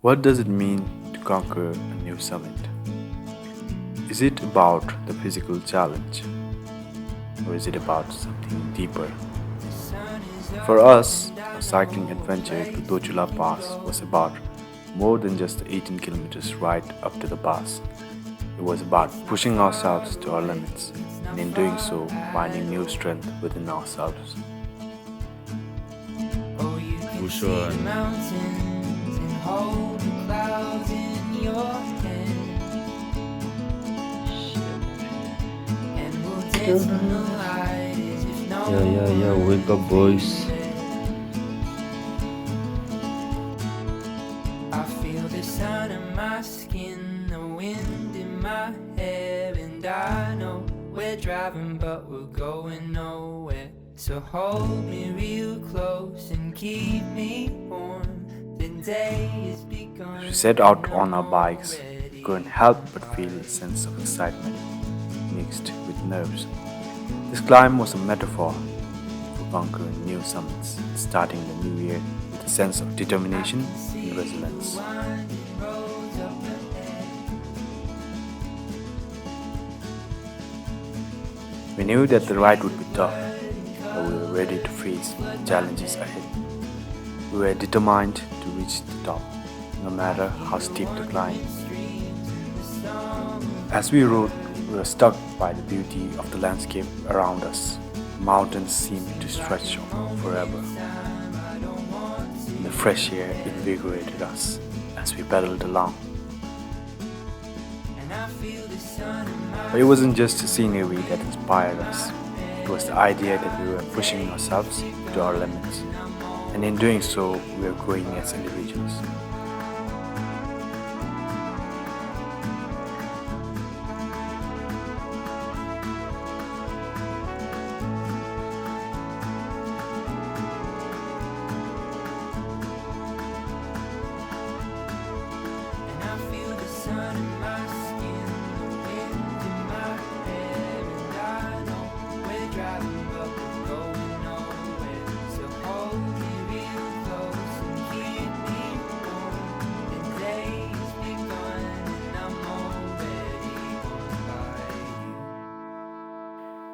What does it mean to conquer a new summit? Is it about the physical challenge, or is it about something deeper? For us, a cycling adventure to Dochula Pass was about more than just the 18 kilometers ride up to the pass. It was about pushing ourselves to our limits, and in doing so, finding new strength within ourselves. For sure. Yeah, wake up, boys. I feel the sun in my skin, the wind in my hair, and I know we're driving, but we're going nowhere. So hold me real close and keep me warm. The day is begun. As we set out on our bikes, we couldn't help but feel a sense of excitement mixed with nerves. This climb was a metaphor for conquering new summits, starting the new year with a sense of determination and resilience. We knew that the ride would be tough, but we were ready to face the challenges ahead. We were determined to reach the top, no matter how steep the climb. As we rode, we were struck by the beauty of the landscape around us. Mountains seemed to stretch on forever. The fresh air invigorated us as we pedaled along. But it wasn't just the scenery that inspired us. It was the idea that we were pushing ourselves to our limits, and in doing so, we were growing as individuals.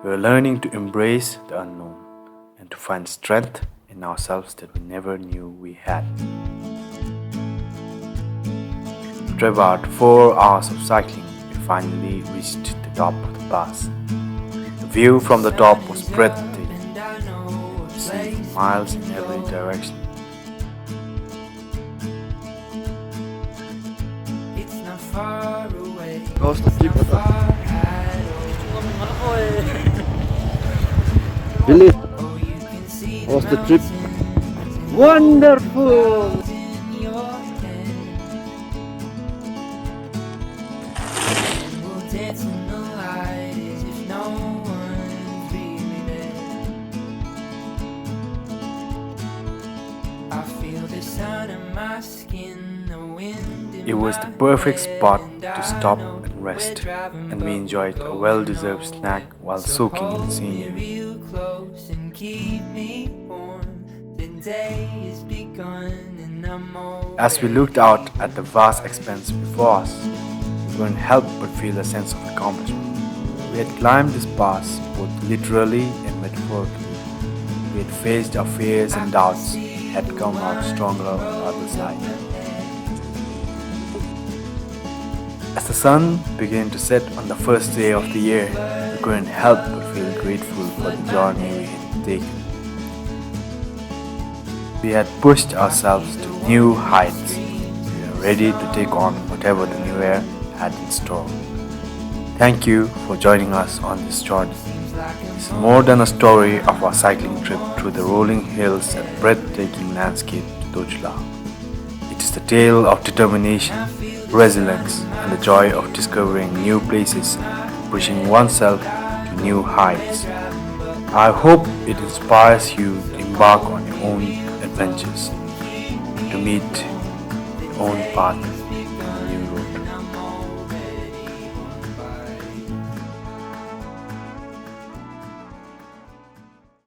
We are learning to embrace the unknown and to find strength in ourselves that we never knew we had. After about 4 hours of cycling, we finally reached the top of the pass. The view from the top was breathtaking. You could see for miles in every direction. It's not far away. How's the trip? Billy, how's the trip? Wonderful! It was the perfect spot to stop and rest, and we enjoyed a well-deserved snack while soaking in the scenery. As we looked out at the vast expanse before us, we couldn't help but feel a sense of accomplishment. We had climbed this pass both literally and metaphorically. We had faced our fears and doubts and had come out stronger on the other side. As the sun began to set on the first day of the year, we couldn't help but feel grateful for the journey we had taken. We had pushed ourselves to new heights. We were ready to take on whatever the new year had in store. Thank you for joining us on this journey. It's more than a story of our cycling trip through the rolling hills and breathtaking landscape to Dochula. It is the tale of determination, resilience, and the joy of discovering new places, pushing oneself to new heights. I hope it inspires you to embark on your own adventures, to meet your own path.